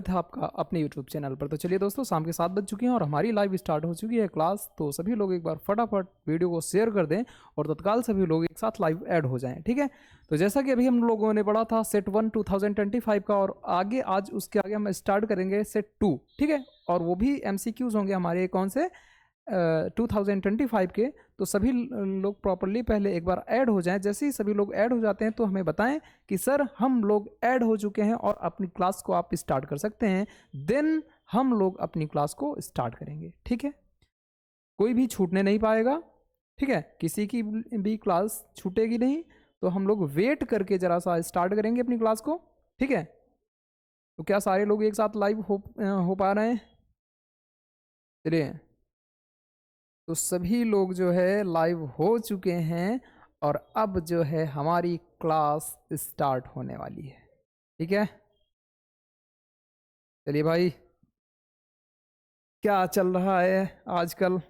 था आपका अपने YouTube चैनल पर। तो चलिए दोस्तों, शाम के 7 बज चुके हैं और हमारी लाइव स्टार्ट हो चुकी है क्लास। तो सभी लोग एक बार फटाफट वीडियो को शेयर कर दें और तत्काल सभी लोग एक साथ लाइव ऐड हो जाएं, ठीक है। तो जैसा कि अभी हम लोगों ने पढ़ा था सेट 1 2025 का, और आगे आज उसके आगे हम स्टार्ट करेंगे सेट 2, ठीक है। और वो भी MCQs होंगे हमारे कौन से 2025 के। तो सभी लोग प्रॉपरली पहले एक बार ऐड हो जाएं। जैसे ही सभी लोग ऐड हो जाते हैं तो हमें बताएं कि सर हम लोग ऐड हो चुके हैं और अपनी क्लास को आप स्टार्ट कर सकते हैं। देन हम लोग अपनी क्लास को स्टार्ट करेंगे, ठीक है। कोई भी छूटने नहीं पाएगा, ठीक है। किसी की भी क्लास छूटेगी नहीं। तो हम लोग वेट करके जरा सा स्टार्ट करेंगे अपनी क्लास को, ठीक है। तो क्या सारे लोग एक साथ लाइव हो पा रहे हैं? चलिए, तो सभी लोग जो है लाइव हो चुके हैं और अब जो है हमारी क्लास स्टार्ट होने वाली है, ठीक है। चलिए भाई, क्या चल रहा है आजकल?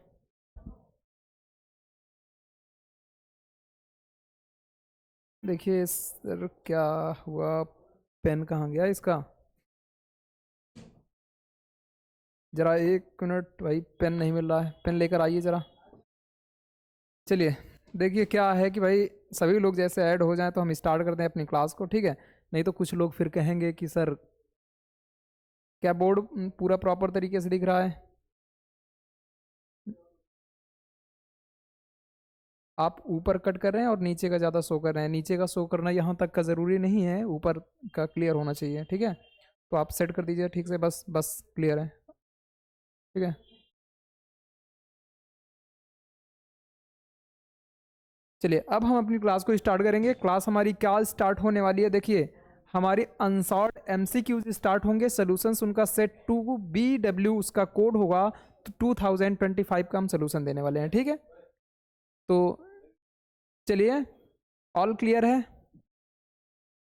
देखिए सर, क्या हुआ? पेन कहाँ गया इसका? जरा एक मिनट भाई, पेन नहीं मिल रहा है, पेन लेकर आइए जरा। चलिए, देखिए क्या है कि भाई सभी लोग जैसे ऐड हो जाएं तो हम स्टार्ट करते हैं अपनी क्लास को, ठीक है। नहीं तो कुछ लोग फिर कहेंगे कि सर क्या बोर्ड पूरा प्रॉपर तरीके से दिख रहा है? आप ऊपर कट कर रहे हैं और नीचे का ज़्यादा शो कर रहे हैं। नीचे का शो करना यहाँ तक का ज़रूरी नहीं है, ऊपर का क्लियर होना चाहिए, ठीक है। तो आप सेट कर दीजिए ठीक से, बस बस क्लियर है, ठीक है। चलिए, अब हम अपनी क्लास को स्टार्ट करेंगे। क्लास हमारी क्या स्टार्ट होने वाली है? देखिए, हमारी अनसॉल्व MCQs स्टार्ट होंगे। सोल्यूशंस उनका सेट 2BW उसका कोड होगा। तो 2025 का हम सोल्यूशन देने वाले हैं, ठीक है। तो चलिए, ऑल क्लियर है?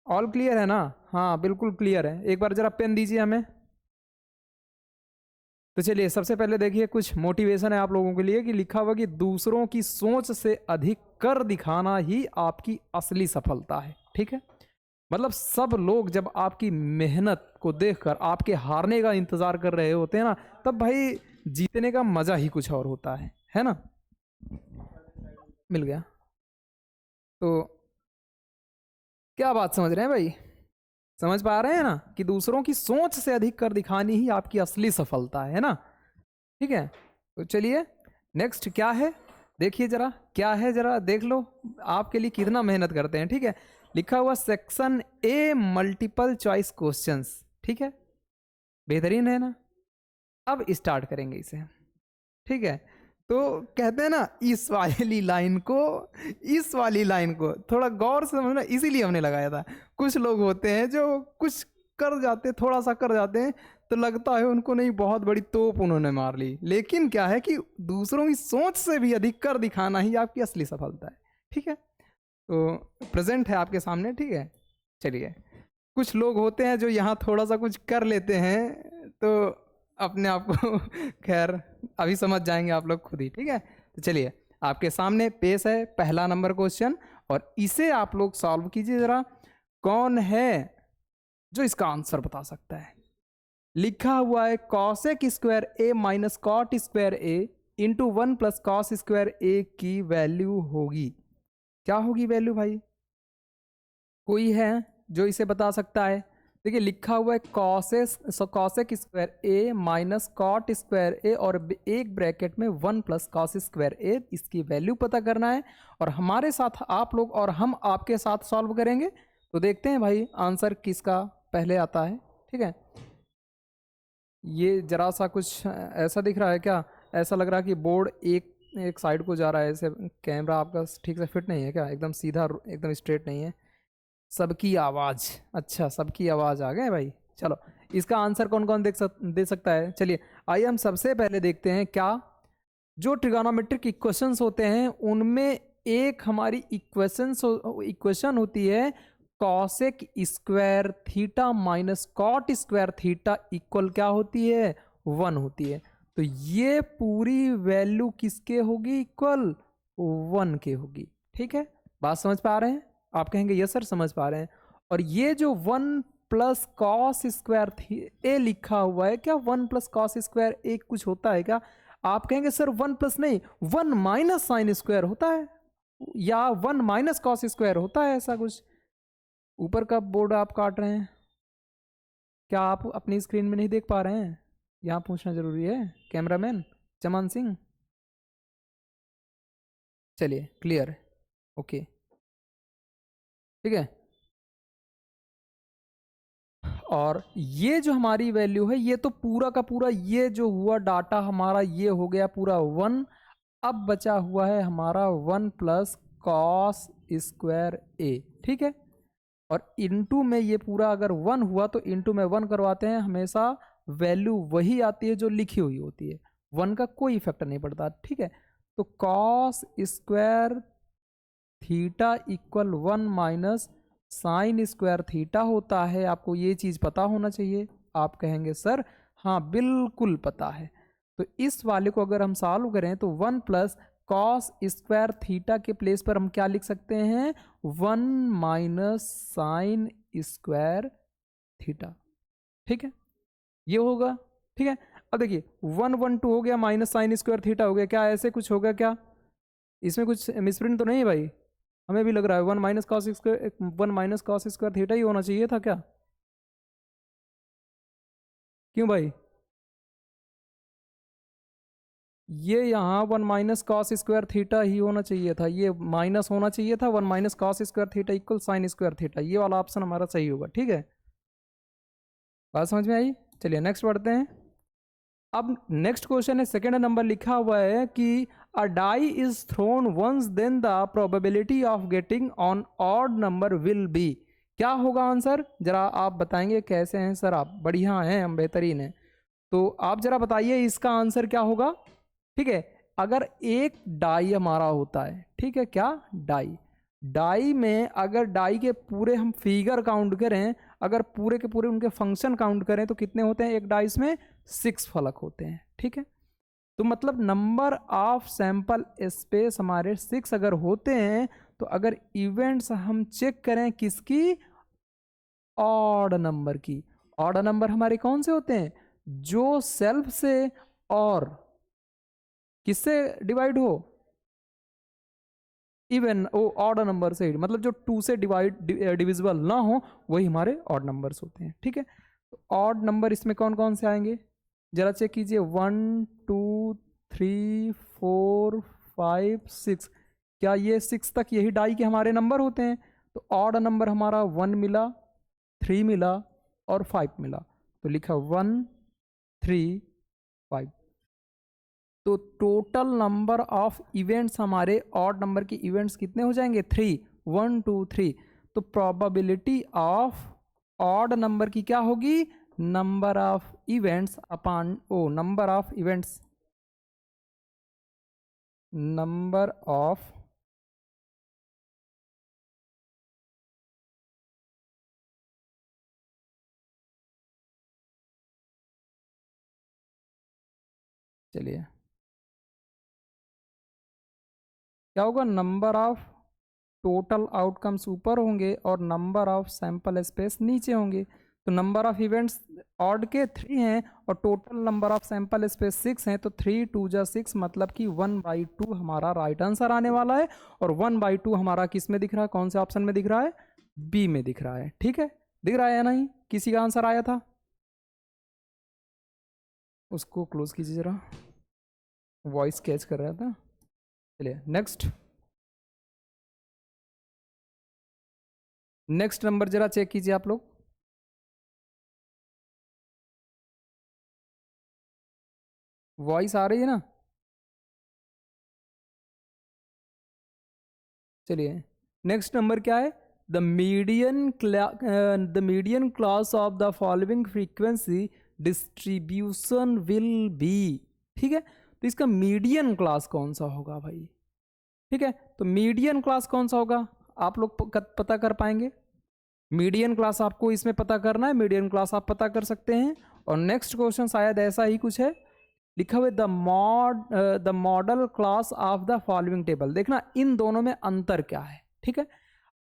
ऑल क्लियर है ना? हाँ बिल्कुल क्लियर है। एक बार जरा पेन दीजिए हमें। तो चलिए, सबसे पहले देखिए कुछ मोटिवेशन है आप लोगों के लिए कि लिखा हुआ कि दूसरों की सोच से अधिक कर दिखाना ही आपकी असली सफलता है, ठीक है। मतलब सब लोग जब आपकी मेहनत को देखकर आपके हारने का इंतजार कर रहे होते हैं ना, तब भाई जीतने का मजा ही कुछ और होता है ना। मिल गया? तो क्या बात समझ रहे हैं भाई? समझ पा रहे हैं ना कि दूसरों की सोच से अधिक कर दिखानी ही आपकी असली सफलता है ना, ठीक है। तो चलिए, नेक्स्ट क्या है देखिए जरा, क्या है जरा देख लो, आपके लिए कितना मेहनत करते हैं, ठीक है। लिखा हुआ section A multiple choice questions, ठीक है। बेहतरीन है ना। अब स्टार्ट करेंगे इसे, ठीक है। तो कहते हैं ना, इस वाली लाइन को थोड़ा गौर से समझना, इसीलिए हमने लगाया था। कुछ लोग होते हैं जो कुछ कर जाते, थोड़ा सा कर जाते हैं तो लगता है उनको नहीं, बहुत बड़ी तोप उन्होंने मार ली। लेकिन क्या है कि दूसरों की सोच से भी अधिक कर दिखाना ही आपकी असली सफलता है, ठीक है। तो प्रेजेंट है आपके सामने, ठीक है। चलिए, कुछ लोग होते हैं जो यहाँ थोड़ा सा कुछ कर लेते हैं तो अपने आप को खैर अभी समझ जाएंगे आप लोग खुद ही, ठीक है। तो चलिए, आपके सामने पेश है पहला नंबर क्वेश्चन और इसे आप लोग सॉल्व कीजिए जरा। कौन है जो इसका आंसर बता सकता है? लिखा हुआ है cosec square A minus cot square A into 1 plus cos square A की वैल्यू होगी। क्या होगी वैल्यू भाई? कोई है जो इसे बता सकता है? देखिए, लिखा हुआ है cosec square A minus cot square A और एक ब्रैकेट में 1 प्लस कॉस स्क्वायर A, इसकी वैल्यू पता करना है। और हमारे साथ आप लोग और हम आपके साथ सॉल्व करेंगे। तो देखते हैं भाई आंसर किसका पहले आता है, ठीक है। ये जरा सा कुछ ऐसा दिख रहा है क्या? ऐसा लग रहा है कि बोर्ड एक एक साइड को जा रहा है, ऐसे कैमरा आपका ठीक से फिट नहीं है क्या? एकदम सीधा, एकदम स्ट्रेट नहीं है। सबकी आवाज़, अच्छा सबकी आवाज़ आ गए भाई। चलो, इसका आंसर कौन कौन दे सकता है? चलिए, आइए हम सबसे पहले देखते हैं क्या जो ट्रिगोनोमेट्रिक इक्वेशंस होते हैं उनमें एक हमारी इक्वेशन होती है cosec square theta minus cot square theta equal क्या होती है? 1 होती है। तो ये पूरी वैल्यू किसके होगी? इक्वल 1 के होगी, ठीक है। बात समझ पा रहे हैं? आप कहेंगे यस सर समझ पा रहे हैं। और ये जो 1 प्लस कॉस स्क्वायर ए लिखा हुआ है क्या? 1 प्लस कॉस स्क्वायर ए कुछ होता है क्या? आप कहेंगे सर 1 प्लस नहीं, 1 माइनस साइन स्क्वायर होता है, या 1 माइनस कॉस स्क्वायर होता है, ऐसा कुछ। ऊपर का बोर्ड आप काट रहे हैं, क्या आप अपनी स्क्रीन में नहीं देख पा रहे हैं? यहाँ पूछना जरूरी है, कैमरामैन चमन सिंह। चलिए क्लियर है, ओके ठीक है। और ये जो हमारी वैल्यू है, ये तो पूरा का पूरा ये जो हुआ डाटा हमारा, ये हो गया पूरा 1। अब बचा हुआ है हमारा 1 प्लस कॉस स्क्वायर ए, ठीक है। और इनटू में ये पूरा अगर 1 हुआ तो इनटू में 1 करवाते हैं, हमेशा वैल्यू वही आती है जो लिखी हुई होती है, 1 का कोई इफेक्ट नहीं पड़ता, ठीक है। तो cos square theta equal 1 minus sign square theta होता है। आपको ये चीज़ पता होना चाहिए। आप कहेंगे सर हाँ बिल्कुल पता है। तो इस वाले को अगर हम सॉल्व करें तो 1 प्लस कॉस स्क्वायर थीटा के प्लेस पर हम क्या लिख सकते हैं? 1 माइनस साइन स्क्वायर थीटा, ठीक है, ये होगा, ठीक है। अब देखिए 1 1 2 हो गया, माइनस साइन स्क्वायर थीटा हो गया, क्या ऐसे कुछ होगा क्या? इसमें कुछ मिसप्रिंट तो नहीं है भाई? हमें भी लग रहा है 1 minus cos square, 1 minus cos square theta ही होना चाहिए था क्या? क्यों भाई? ये यहाँ 1 माइनस कॉस स्क्वायर थीटा ही होना चाहिए था, ये माइनस होना चाहिए था। 1 minus cos square theta equal sine square theta, ये वाला ऑप्शन हमारा सही होगा, ठीक है। बात समझ में आई? चलिए नेक्स्ट बढ़ते हैं। अब नेक्स्ट क्वेश्चन है, सेकेंड नंबर लिखा हुआ है कि a die is thrown once then the probability of getting on odd number will be. क्या होगा आंसर? जरा आप बताएंगे। कैसे हैं सर आप? बढ़िया हैं, हम बेहतरीन हैं। तो आप जरा बताइए इसका आंसर क्या होगा, ठीक है। अगर एक डाई हमारा होता है, ठीक है, क्या डाई, डाई में अगर डाई के पूरे हम फिगर काउंट करें, अगर पूरे के पूरे उनके फंक्शन काउंट करें तो कितने होते हैं एक डाइस में? 6 फलक होते हैं, ठीक है। तो मतलब नंबर ऑफ सैंपल स्पेस हमारे 6 अगर होते हैं, तो अगर इवेंट्स हम चेक करें किसकी? ऑड नंबर की। ऑड नंबर हमारे कौन से होते हैं? जो सेल्फ से और किससे डिवाइड हो? इवन ओ ऑड नंबर से, मतलब जो 2 से डिविजिबल ना हो, वही हमारे ऑड नंबर्स होते हैं, ठीक है। तो ऑड नंबर इसमें कौन कौन से आएंगे जरा चेक कीजिए। 1 2 3 4 5 6, क्या ये 6 तक यही डाई के हमारे नंबर होते हैं? तो ऑड नंबर हमारा 1 मिला, 3 मिला और 5 मिला, तो लिखा 1 3 5। तो टोटल नंबर ऑफ इवेंट्स हमारे ऑड नंबर के इवेंट्स कितने हो जाएंगे? 3, 1 2 3। तो प्रोबेबिलिटी ऑफ ऑड नंबर की क्या होगी? Number of events upon number of events, number of चलिए क्या होगा? नंबर ऑफ टोटल आउटकम्स ऊपर होंगे और नंबर ऑफ सैंपल स्पेस नीचे होंगे। तो नंबर ऑफ इवेंट्स ऑड के 3 हैं और total number of sample space 6 हैं, तो 3 2 जा 6, मतलब कि 1/2 हमारा राइट आंसर आने वाला है। और 1/2 हमारा किस में दिख रहा है? कौन से ऑप्शन में दिख रहा है? बी में दिख रहा है, ठीक है। दिख रहा है या नहीं? किसी का आंसर आया था उसको क्लोज कीजिए जरा, वॉइस कैच कर रहा था। चलिए नेक्स्ट, नेक्स्ट नंबर जरा चेक कीजिए आप लोग। वॉइस आ रही है ना? चलिए नेक्स्ट नंबर क्या है? The median class of the following frequency distribution will be, ठीक है। तो इसका मीडियन क्लास कौन सा होगा भाई? ठीक है, तो मीडियन क्लास कौन सा होगा आप लोग पता कर पाएंगे? मीडियन क्लास आपको इसमें पता करना है, मीडियन क्लास आप पता कर सकते हैं। और नेक्स्ट क्वेश्चन शायद ऐसा ही कुछ है, लिखा हुआ the model class of the following table. देखना इन दोनों में अंतर क्या है, ठीक है।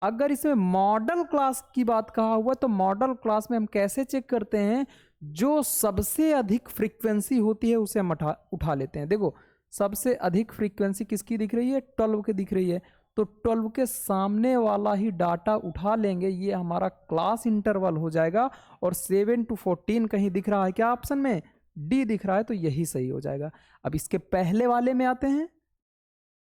अगर इसमें मॉडल क्लास की बात कहा हुआ तो मॉडल क्लास में हम कैसे चेक करते हैं, जो सबसे अधिक फ्रीक्वेंसी होती है उसे हम उठा लेते हैं। देखो सबसे अधिक फ्रीक्वेंसी किसकी दिख रही है, 12 की दिख रही है, तो 12 के सामने वाला ही डाटा उठा लेंगे, ये हमारा क्लास इंटरवल हो जाएगा। और 7 to 14 कहीं दिख रहा है क्या ऑप्शन में, डी दिख रहा है, तो यही सही हो जाएगा। अब इसके पहले वाले में आते हैं,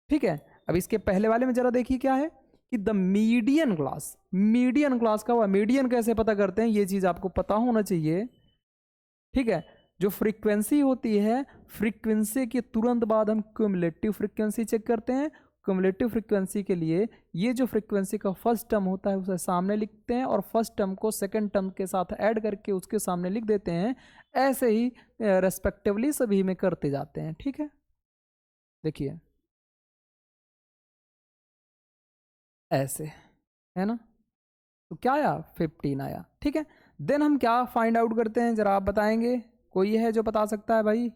ठीक है। अब इसके पहले वाले में जरा देखिए क्या है कि the median class, median class का हुआ, मीडियन कैसे पता करते हैं, ये चीज आपको पता होना चाहिए, ठीक है। जो फ्रीक्वेंसी होती है, फ्रीक्वेंसी के तुरंत बाद हम क्यूमुलेटिव फ्रीक्वेंसी चेक करते हैं। क्यूमुलेटिव फ्रीक्वेंसी के लिए ये जो फ्रीक्वेंसी का फर्स्ट टर्म होता है उसे सामने लिखते हैं और फर्स्ट टर्म को सेकंड टर्म के साथ ऐड करके उसके सामने लिख देते हैं। ऐसे ही रेस्पेक्टिवली सभी में करते जाते हैं, ठीक है। देखिए ऐसे, है ना, तो क्या आया, 15 आया, ठीक है। देन हम क्या फाइंड आउट करते हैं, जरा आप बताएंगे, कोई है जो बता सकता है भाई।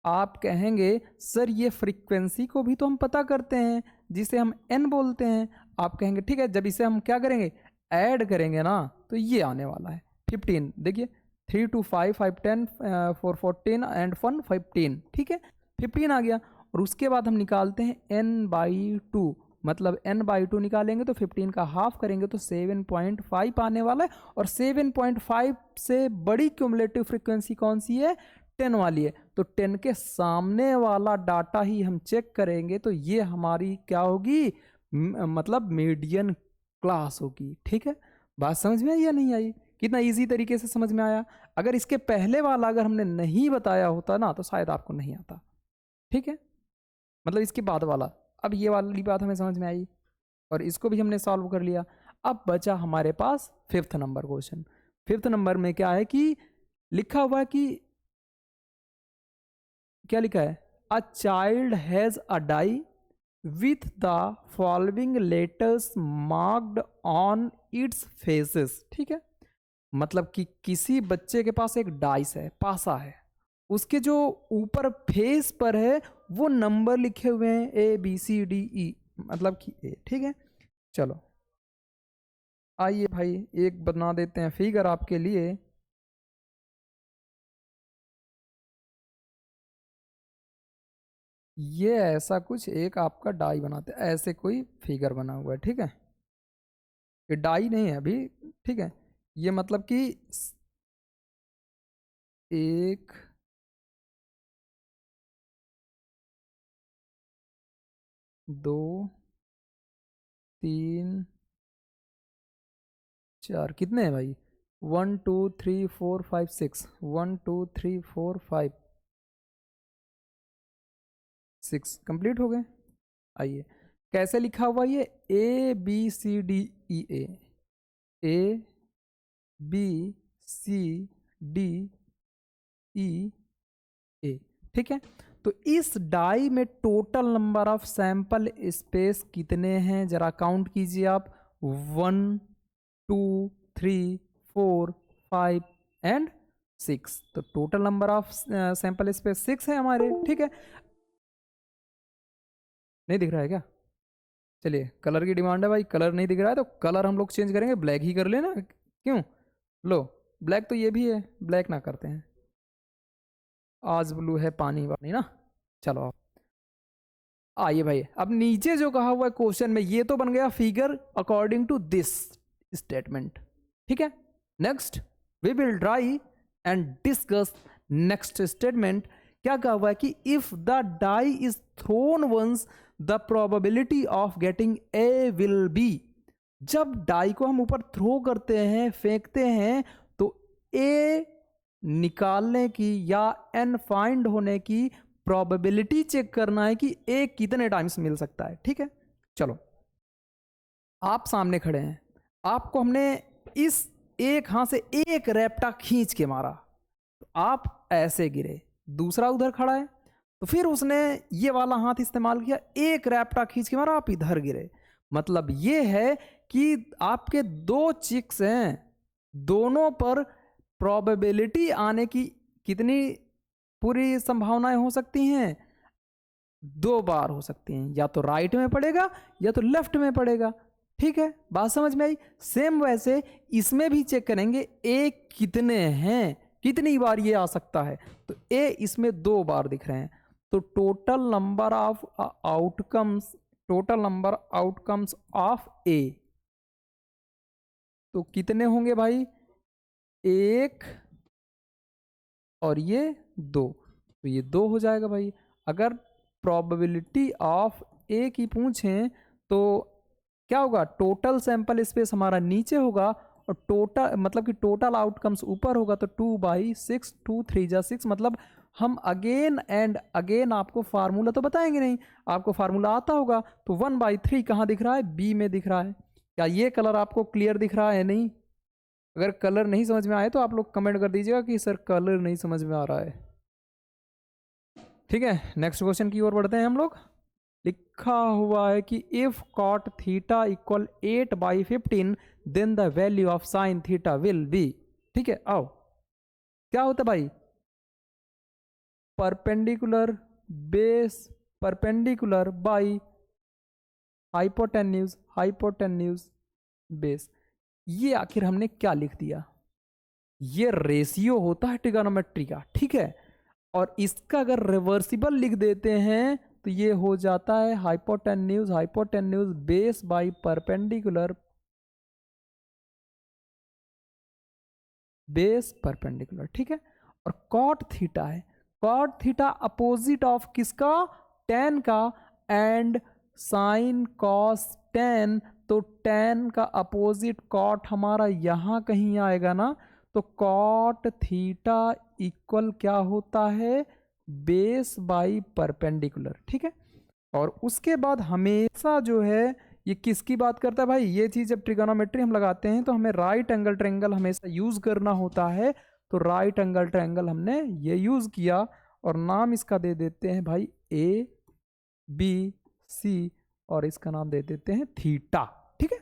आप कहेंगे सर ये फ्रीक्वेंसी को भी तो हम पता करते हैं जिसे हम n बोलते हैं। आप कहेंगे ठीक है, जब इसे हम क्या करेंगे, ऐड करेंगे ना, तो ये आने वाला है 15। देखिए 3 to 5, 5 10 4 14 एंड 1 15, ठीक है, 15 आ गया। और उसके बाद हम निकालते हैं n/2, मतलब n/2 निकालेंगे तो 15 का हाफ करेंगे तो 7.5 आने वाला है। और 7.5 से बड़ी क्यूमुलेटिव फ्रीक्वेंसी कौन सी है, 10 वाली है, तो 10 के सामने वाला डाटा ही हम चेक करेंगे, तो ये हमारी क्या होगी, मतलब मीडियन क्लास होगी, ठीक है। बात समझ में आई या नहीं आई, कितना इजी तरीके से समझ में आया। अगर इसके पहले वाला अगर हमने नहीं बताया होता ना तो शायद आपको नहीं आता, ठीक है, मतलब इसके बाद वाला। अब ये वाली बात हमें समझ में आई और इसको भी हमने सॉल्व कर लिया। अब बचा हमारे पास 5th number question. 5th number में क्या है कि लिखा हुआ है कि क्या लिखा है, a child has a die with the following letters marked on its faces, ठीक है। मतलब कि किसी बच्चे के पास एक डाइस है, पासा है, उसके जो ऊपर फेस पर है वो नंबर लिखे हुए हैं ABCDE, मतलब कि ए, ठीक है। चलो आइए भाई एक बना देते हैं फिगर आपके लिए। ये ऐसा कुछ एक आपका डाई बनाते हैं, ऐसे कोई फिगर बना हुआ है, ठीक है। ये डाई नहीं है अभी, ठीक है। ये मतलब कि 1 2 3 4, कितने हैं भाई, 1 2 3 4 5 6, 1 2 3 4 5 6 कंप्लीट हो गए। आइए कैसे लिखा हुआ ये, ABCDEA, ABCDEA, ठीक है। तो इस डाई में total number of sample space कितने हैं, जरा काउंट कीजिए आप, 1 2 3 4 5 एंड 6, तो total number of sample space 6 है हमारे, ठीक है। नहीं दिख रहा है क्या, चलिए कलर की डिमांड है भाई, कलर नहीं दिख रहा है तो कलर हम लोग चेंज करेंगे, ब्लैक ही कर लेना, क्यों, लो ब्लैक तो ये भी है, ब्लैक ना करते हैं, आज ब्लू है पानी वानी ना। चलो आइए भाई, अब नीचे जो कहा हुआ है क्वेश्चन में, ये तो बन गया figure according to this statement, ठीक है। Next we will try and discuss next statement. क्या कहा हुआ है कि if the die is thrown once the probability of getting A will be, जब डाई को हम ऊपर थ्रो करते हैं, फेंकते हैं, तो ए निकालने की या एन फाइंड होने की प्रोबेबिलिटी चेक करना है कि ए कितने टाइम्स मिल सकता है, ठीक है। चलो आप सामने खड़े हैं, आपको हमने इस एक हाथ से एक रैप्टा खींच के मारा, तो आप ऐसे गिरे, दूसरा उधर खड़ा है तो फिर उसने ये वाला हाथ इस्तेमाल किया, एक रैप्टा खींच के मारा, आप इधर गिरे। मतलब ये है कि आपके 2 चिक्स हैं, दोनों पर प्रोबेबिलिटी आने की कितनी पूरी संभावनाएं हो सकती हैं, 2 बार हो सकती हैं, या तो राइट में पड़ेगा या तो लेफ्ट में पड़ेगा। ठीक है, बात समझ में आई। सेम वैसे इसमें भी चेक करेंगे ए कितने हैं, कितनी बार ये आ सकता है। तो ए इसमें 2 बार दिख रहे हैं, तो total number of outcomes, total number outcomes of a तो कितने होंगे भाई, 1 और ये 2, तो ये 2 हो जाएगा भाई। अगर प्रोबेबिलिटी ऑफ ए की पूछें तो क्या होगा, टोटल सैंपल स्पेस हमारा नीचे होगा और टोटल मतलब कि टोटल आउटकम्स ऊपर होगा, तो 2/6, 2 3 जा 6, मतलब हम अगेन एंड अगेन आपको फार्मूला तो बताएंगे नहीं, आपको फार्मूला आता होगा। तो 1/3 कहाँ दिख रहा है, बी में दिख रहा है। क्या ये कलर आपको क्लियर दिख रहा है? नहीं। अगर कलर नहीं समझ में आए तो आप लोग कमेंट कर दीजिएगा कि सर कलर नहीं समझ में आ रहा है। ठीक है, नेक्स्ट क्वेश्चन की ओर बढ़ते हैं हम लोग। लिखा हुआ है कि if cot theta equal 8/15 then the value of sine theta will be. ठीक है, आओ क्या होता है भाई, perpendicular base perpendicular by hypotenuse, hypotenuse base. ये आखिर हमने क्या लिख दिया, ये रेशियो होता है ट्रिगोनोमेट्री का, ठीक है। और इसका अगर रिवर्सिबल लिख देते हैं तो ये हो जाता है hypotenuse, hypotenuse base by perpendicular, base perpendicular, ठीक है। और कॉट थीटा है, कॉट थीटा अपोजिट ऑफ किसका, टेन का, एंड साइन कॉस टेन, तो टेन का अपोजिट कॉट हमारा यहां कहीं आएगा ना, तो कॉट थीटा इक्वल क्या होता है, बेस बाई परपेंडिकुलर, ठीक है। और उसके बाद हमेशा जो है ये किसकी बात करता है भाई, ये चीज जब ट्रिगोनोमेट्री हम लगाते हैं तो हमें राइट एंगल ट्रायंगल हमेशा यूज करना होता है। तो राइट एंगल ट्रायंगल हमने ये यूज किया और नाम इसका दे देते हैं भाई ए बी सी, और इसका नाम दे देते हैं थीटा, ठीक है।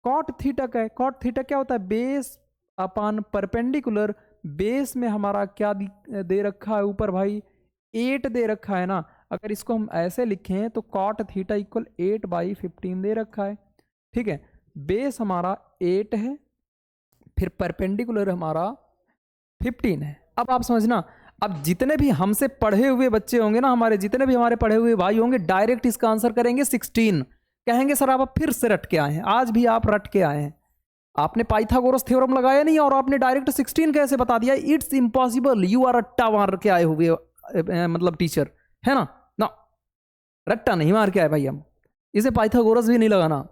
कॉट थीटा का है, कॉट थीटा क्या होता है, बेस अपान परपेंडिकुलर। बेस में हमारा क्या दे रखा है ऊपर भाई, 8 दे रखा है ना। अगर इसको हम ऐसे लिखें तो कॉट थीटा इक्वल 8/15 दे रखा है, ठीक है। बेस हमारा 8 है, फिर परपेंडिकुलर हमारा 15 है। अब आप समझना, अब जितने भी हमसे पढ़े हुए बच्चे होंगे ना, हमारे जितने भी हमारे पढ़े हुए भाई होंगे, डायरेक्ट इसका आंसर करेंगे 16। कहेंगे सर आप फिर से रट के आए हैं, आज भी आप रट के आए हैं, आपने पाइथागोरस थ्योरम लगाया नहीं और आपने डायरेक्ट 16 कैसे बता दिया, इट्स इम्पॉसिबल, यू आर रट्टा मार के आए हुए मतलब टीचर, है ना। ना, रट्टा नहीं मार के आए भाई हम, इसे पाइथागोरस भी नहीं लगाना।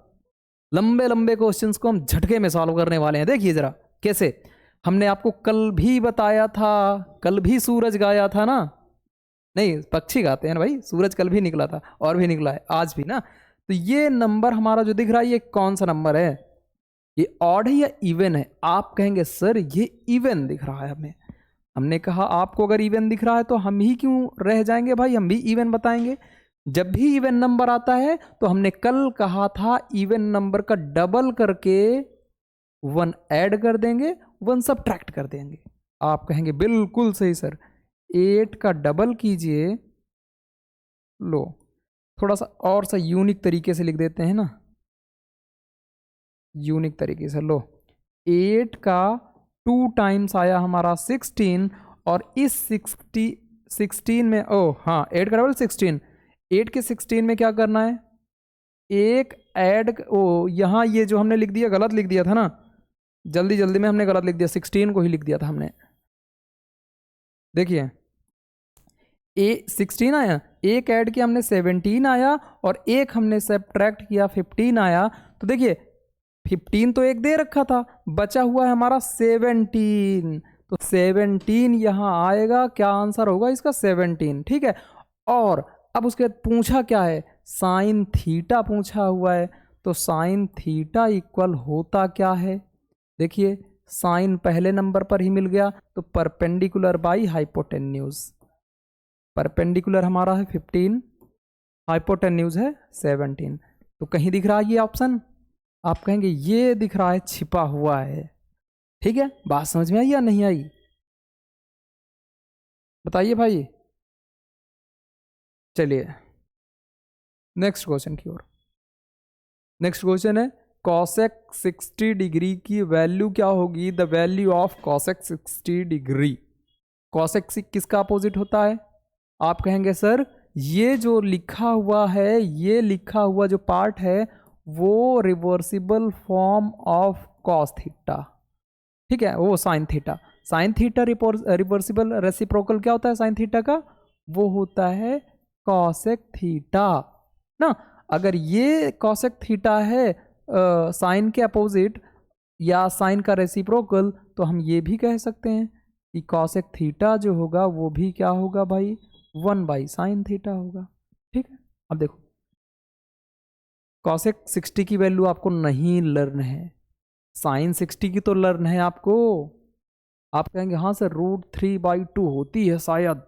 लंबे लंबे क्वेश्चंस को हम झटके में सॉल्व करने वाले हैं। देखिए जरा कैसे, हमने आपको कल भी बताया था, कल भी सूरज गाया था ना, नहीं पक्षी गाते हैं ना भाई, सूरज कल भी निकला था और भी निकला है आज भी ना। तो ये नंबर हमारा जो दिख रहा है ये कौन सा नंबर है, ये ऑड है या इवन है। आप कहेंगे सर ये इवन दिख रहा है हमें। हमने कहा आपको अगर इवन दिख रहा है तो हम ही क्यों रह जाएंगे भाई, हम भी इवन बताएंगे। जब भी इवन नंबर आता है तो हमने कल कहा था इवन नंबर का डबल करके 1 ऐड कर देंगे, 1 सबट्रैक्ट कर देंगे। आप कहेंगे बिल्कुल सही सर, 8 का डबल कीजिए, लो थोड़ा सा और सा यूनिक तरीके से लिख देते हैं ना, यूनिक तरीके से लो, 8 का 2 टाइम्स आया हमारा 16, और इस 16 में, ओ हाँ 8 का डबल 16, 8 के 16 में क्या करना है, एक ऐड, ओ यहाँ ये जो हमने लिख दिया गलत लिख दिया था ना, जल्दी जल्दी में हमने गलत लिख दिया, 16 को ही लिख दिया था हमने। देखिए 16 आया, एक ऐड किया हमने 17 आया, और एक हमने सब्ट्रैक्ट किया 15 आया। तो देखिए 15 तो एक दे रखा था, बचा हुआ है हमारा 17, तो 17 यहाँ आएगा, क्या आंसर होगा इसका 17, ठीक है। और अब उसके बाद पूछा क्या है, साइन थीटा पूछा हुआ है, तो साइन थीटा इक्वल होता क्या है, देखिए साइन पहले नंबर पर ही मिल गया, तो परपेंडिकुलर बाई हाइपोटेन्यूज। परपेंडिकुलर हमारा है 15, हाइपोटेन्यूज है 17, तो कहीं दिख रहा है ये ऑप्शन, आप कहेंगे ये दिख रहा है छिपा हुआ है, ठीक है। बात समझ में आई या नहीं आई, बताइए भाई। चलिए नेक्स्ट क्वेश्चन की ओर। नेक्स्ट क्वेश्चन है कॉसेक 60 डिग्री की वैल्यू क्या होगी, the value of cosec 60 degree. Cosec किसका अपोजिट होता है? आप कहेंगे सर ये जो लिखा हुआ है, ये लिखा हुआ जो पार्ट है वो reversible form of cos theta, ठीक है, वो sine theta. Sine theta reversible reciprocal क्या होता है साइन थीटा का? वो होता है कॉसेक थीटा ना। अगर ये कॉसेक थीटा है साइन के अपोजिट या साइन का रेसिप्रोकल, तो हम ये भी कह सकते हैं कि कॉसेक थीटा जो होगा वो भी क्या होगा भाई, 1/sin थीटा होगा। ठीक है, अब देखो कॉसेक 60 की वैल्यू आपको नहीं लर्न है, साइन 60 की तो लर्न है आपको। आप कहेंगे हाँ सर √3/2 होती है, शायद,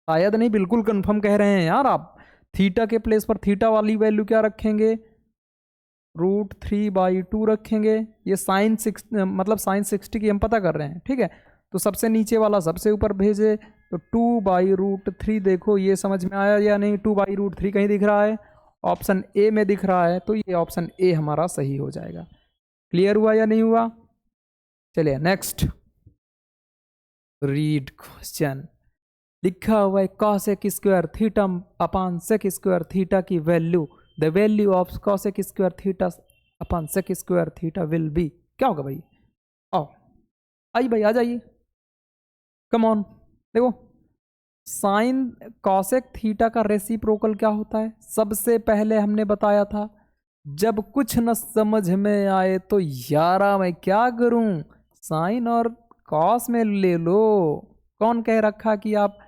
शायद नहीं बिल्कुल कंफर्म कह रहे हैं यार आप। थीटा के प्लेस पर थीटा वाली वैल्यू क्या रखेंगे, √3/2 रखेंगे। ये साइन 6 मतलब साइन 60 की हम पता कर रहे हैं, ठीक है। तो सबसे नीचे वाला सबसे ऊपर भेजे, तो 2/√3 देखो ये समझ में आया या नहीं, 2/√3 कहीं दिख रहा है, ऑप्शन ए में दिख रहा है, तो ये ऑप्शन ए हमारा सही हो जाएगा। क्लियर हुआ या नहीं हुआ? चलिए नेक्स्ट रीड क्वेश्चन। लिखा हुआ है cosec square theta upon sec square theta की value, the value of cosec square theta upon sec square theta will be. क्या होगा भाई? आओ आइए भाई, आ जाइए, कम ऑन। देखो साइन कॉसेक थीटा का रेसिप्रोकल क्या होता है, सबसे पहले हमने बताया था जब कुछ न समझ में आए तो यारा मैं क्या करूं, साइन और कॉस में ले लो। कौन कह रखा कि आप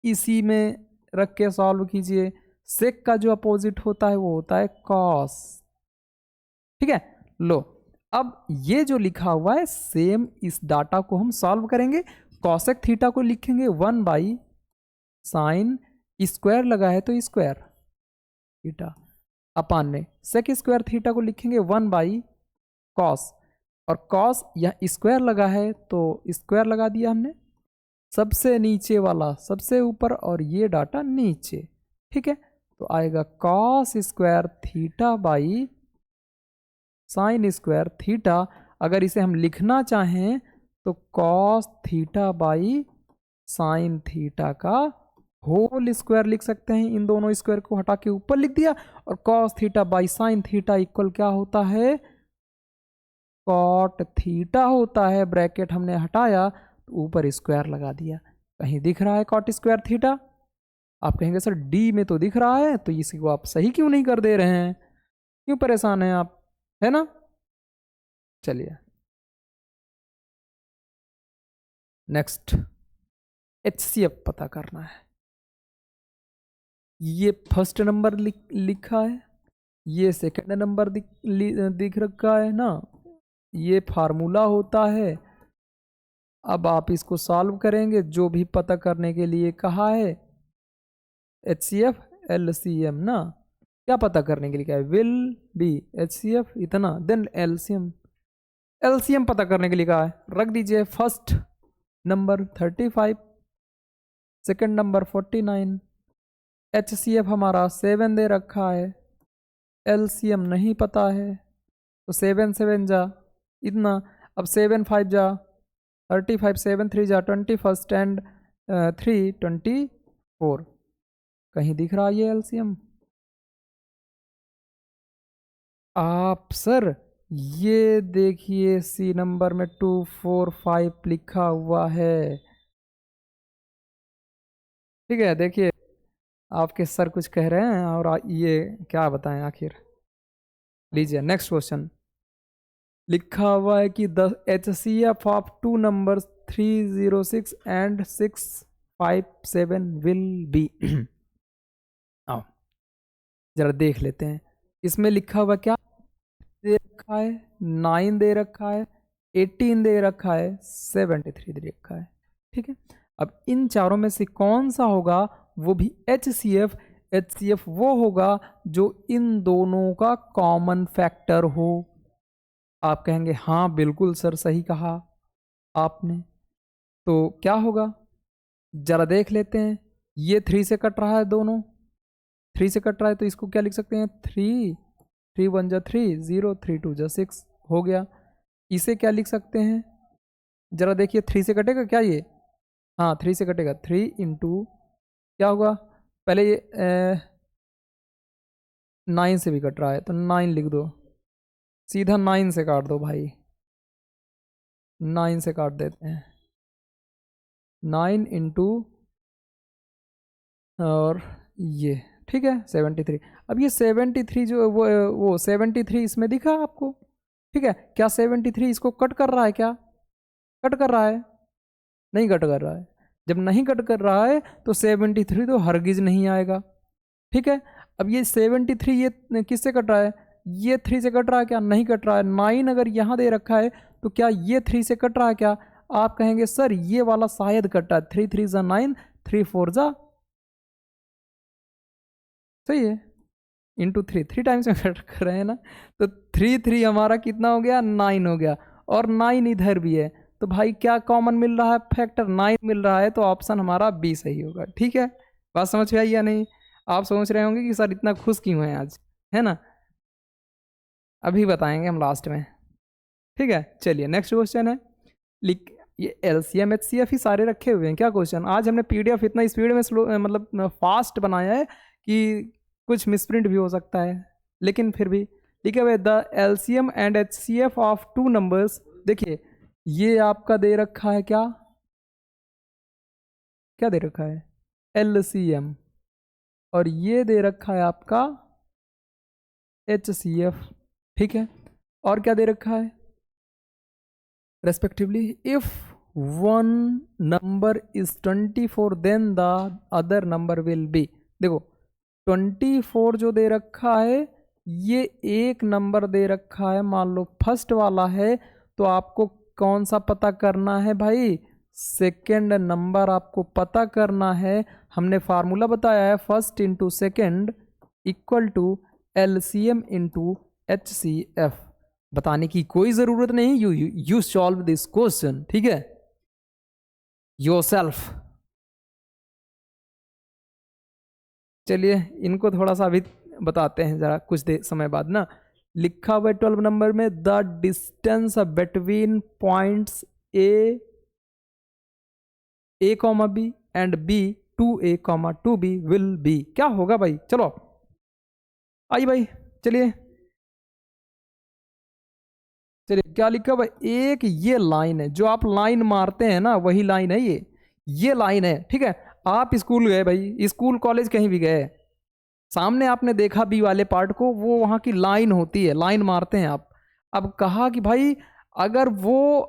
इसी में रख के सॉल्व कीजिए? सेक का जो अपोजिट होता है वो होता है कॉस, ठीक है। लो अब ये जो लिखा हुआ है सेम इस डाटा को हम सॉल्व करेंगे। कॉसेक थीटा को लिखेंगे 1/sin स्क्वायर लगा है तो स्क्वायर थीटा, अपान में सेक स्क्वायर थीटा को लिखेंगे 1/cos, और cos या स्क्वायर लगा है तो स्क्वायर लगा दिया हमने, सबसे नीचे वाला सबसे ऊपर और ये डाटा नीचे, ठीक है। तो आएगा cos square theta by sine square theta. अगर इसे हम लिखना चाहें तो cos theta by sine theta का होल स्क्वायर लिख सकते हैं। इन दोनों स्क्वायर को हटा के ऊपर लिख दिया, और cos theta by sine theta equal क्या होता है, cot थीटा होता है। ब्रैकेट हमने हटाया तो ऊपर स्क्वायर लगा दिया। कहीं दिख रहा है cot स्क्वायर थीटा? आप कहेंगे सर डी में तो दिख रहा है, तो इसी को आप सही क्यों नहीं कर दे रहे हैं, क्यों परेशान हैं आप, है ना। चलिए नेक्स्ट, HCF पता करना है। ये फर्स्ट नंबर लिखा है, ये सेकंड नंबर दिख रखा है ना, ये फार्मूला होता है। अब आप इसको सॉल्व करेंगे जो भी पता करने के लिए कहा है, HCF LCM ना, क्या पता करने के लिए कहा है, विल बी HCF इतना, देन LCM पता करने के लिए कहा है। रख दीजिए first number 35, second number 49, HCF हमारा 7 दे रखा है, LCM नहीं पता है, तो 7 7 जा इतना, अब 7 5 जा 35, 7 3 जा 21 एंड 3 24। कहीं दिख रहा है ये LCM? आप सर ये देखिए सी नंबर में 2 4 5 लिखा हुआ है, ठीक है। देखिए आपके सर कुछ कह रहे हैं और ये क्या बताएं आखिर। लीजिए नेक्स्ट क्वेश्चन। लिखा हुआ है कि the HCF of 2 numbers 306 and 657 will be. आओ जरा देख लेते हैं। इसमें लिखा हुआ क्या दे रखा है, 9 दे रखा है, 18 दे रखा है, 73 दे रखा है, ठीक है। अब इन चारों में से कौन सा होगा, वो भी HCF। HCF वो होगा जो इन दोनों का कॉमन फैक्टर हो। आप कहेंगे हाँ बिल्कुल सर सही कहा आपने, तो क्या होगा जरा देख लेते हैं। ये 3 से कट रहा है, दोनों 3 से कट रहा है, तो इसको क्या लिख सकते हैं, 3 3 1 जा 3 0 3 2 जा 6 हो गया। इसे क्या लिख सकते हैं, जरा देखिए 3 से कटेगा क्या ये, हाँ 3 से कटेगा, 3 इंटू क्या होगा, पहले ये 9 से भी कट रहा है तो 9 लिख दो, सीधा 9 से काट दो भाई, 9 से काट देते हैं, 9 इंटू और ये, ठीक है 73। अब ये 73 जो वो 73 इसमें दिखा आपको, ठीक है, क्या 73 इसको कट कर रहा है, क्या कट कर रहा है, नहीं कट कर रहा है। जब नहीं कट कर रहा है तो 73 तो हरगिज नहीं आएगा, ठीक है। अब ये 73 ये किससे कट रहा है, ये 3 से कट रहा है क्या, नहीं कट रहा है। 9 अगर यहाँ दे रखा है तो क्या ये 3 से कट रहा है क्या, आप कहेंगे सर ये वाला शायद कट रहा है, 3 3 जा 9 3 4 जा, सही है, इंटू 3 टाइम्स में कट कर रहे हैं ना, तो 3 3 हमारा कितना हो गया, 9 हो गया, और 9 इधर भी है, तो भाई क्या कॉमन मिल रहा है, फैक्टर 9 मिल रहा है, तो ऑप्शन हमारा बी सही होगा, ठीक है। बात समझ में आई या नहीं, आप सोच रहे होंगे कि सर इतना खुश क्यों है आज, है ना, अभी बताएंगे हम लास्ट में, ठीक है। चलिए नेक्स्ट क्वेश्चन है, लिख, ये LCM HCF ही सारे रखे हुए हैं क्या क्वेश्चन, आज हमने PDF इतना स्पीड में स्लो मतलब फास्ट बनाया है कि कुछ मिसप्रिंट भी हो सकता है, लेकिन फिर भी लिखे हुए the LCM and HCF of 2 numbers, देखिए ये आपका दे रखा है क्या, क्या दे रखा है LCM, और ये दे रखा है आपका HCF, ठीक है, और क्या दे रखा है respectively, if one number is 24 then the other number will be, देखो 24 जो दे रखा है ये एक नंबर दे रखा है, मान लो फर्स्ट वाला है, तो आपको कौन सा पता करना है भाई, सेकेंड नंबर आपको पता करना है। हमने फार्मूला बताया है first into second equal to LCM into HCF, बताने की कोई ज़रूरत नहीं, यू सॉल्व दिस क्वेश्चन, ठीक है, योरसेल्फ। चलिए इनको थोड़ा सा अभी बताते हैं जरा कुछ देर समय बाद ना, लिखा हुआ 12 नंबर में the distance between points A comma B and B 2A comma 2B will be, क्या होगा भाई, चलो आइए भाई, चलिए क्या लिखा हुआ, एक ये लाइन है, जो आप लाइन मारते हैं ना वही लाइन है, ये लाइन है, ठीक है। आप स्कूल गए भाई, स्कूल कॉलेज कहीं भी गए, सामने आपने देखा बी वाले पार्ट को, वो वहाँ की लाइन होती है, लाइन मारते हैं आप। अब कहा कि भाई अगर वो